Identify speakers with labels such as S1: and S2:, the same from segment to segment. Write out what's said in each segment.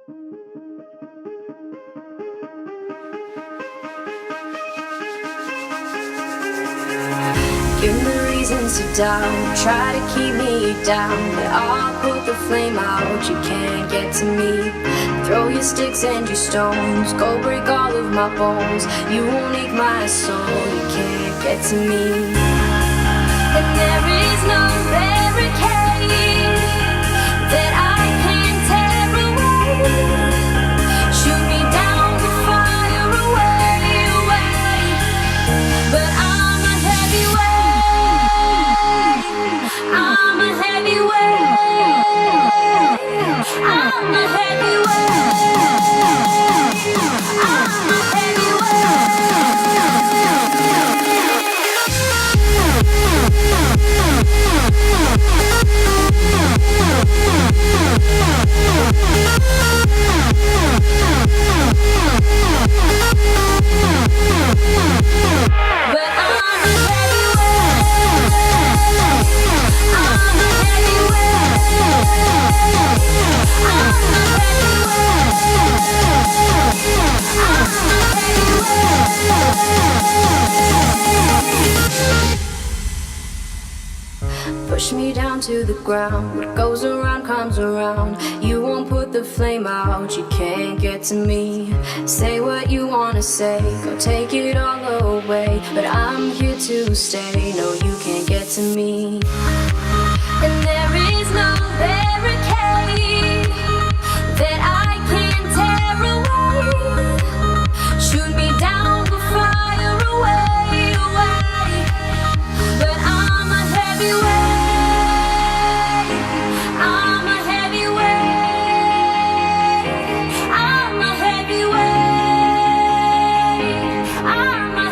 S1: Give me reasons to doubt, try to keep me down, but I'll put the flame out, you can't get to me. Throw your sticks and your stones, go break all of my bones. You won't ache my soul, you can't get to me. And there is no barricade that I can tear away. Shoot me down with fire away, away. But I'm a heavyweight, I'm a heavyweight, I'm a heavyweight, I'm a push me down to the ground. What goes around comes around. You won't put the flame out, you can't get to me. Say what you wanna say, go take it all away. But I'm here to stay, no you can't get to me. And there is no barricade that I can tear away. Shoot me down with fire away, away. But I'm a heavyweight, I'm a heavyweight, I'm a heavyweight, I'm a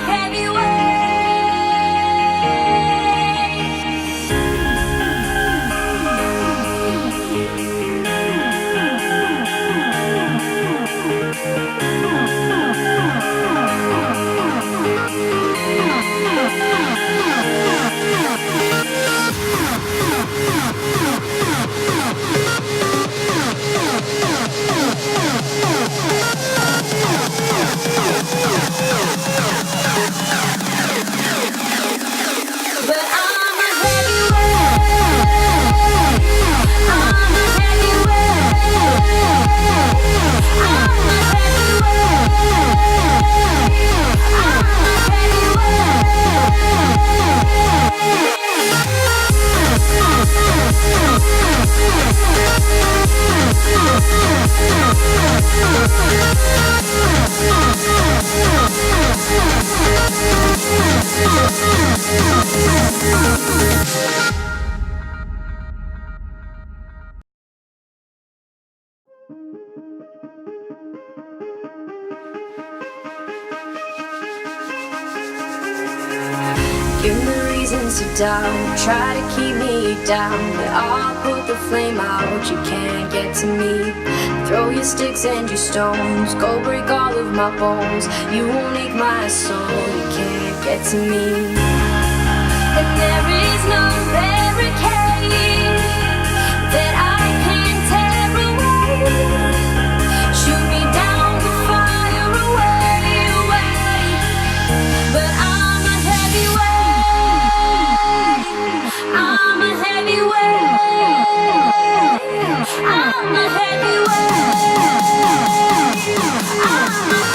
S1: Give me reasons to doubt, try to keep me down, but I'll put the flame out, you can't get to me. Throw your sticks and your stones, go break all of my bones. You won't ache my soul, you can't get to me. And there is no barricade that I can tear away. Shoot me down with fire away, away. But I'm a heavyweight, I'm a heavyweight, I'm a heavyweight, I'm a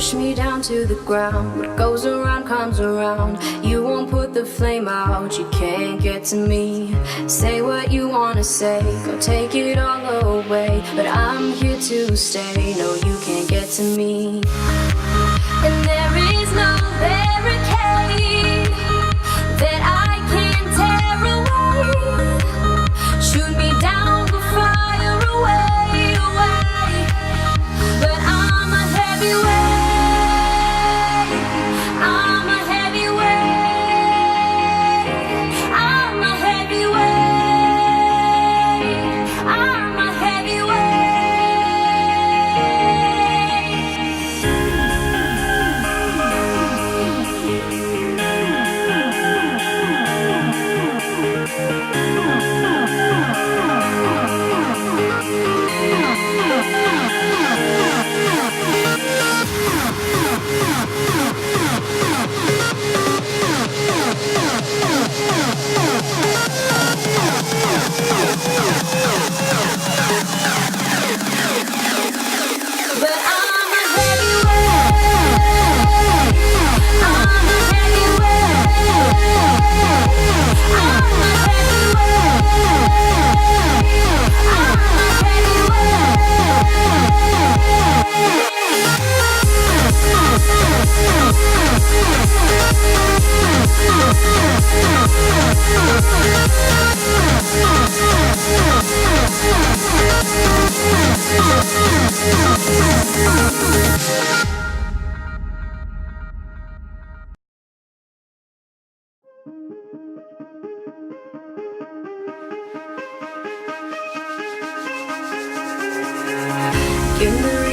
S1: push me down to the ground. What goes around comes around. You won't put the flame out, you can't get to me. Say what you wanna say, go take it all away. But I'm here to stay, no you can't get to me. And there is no barricade that I can tear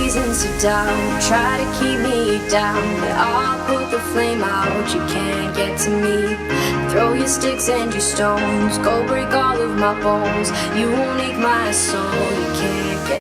S1: reasons to doubt, try to keep me down, but I'll put the flame out. You can't get to me. Throw your sticks and your stones, go break all of my bones. You won't ache my soul. You can't get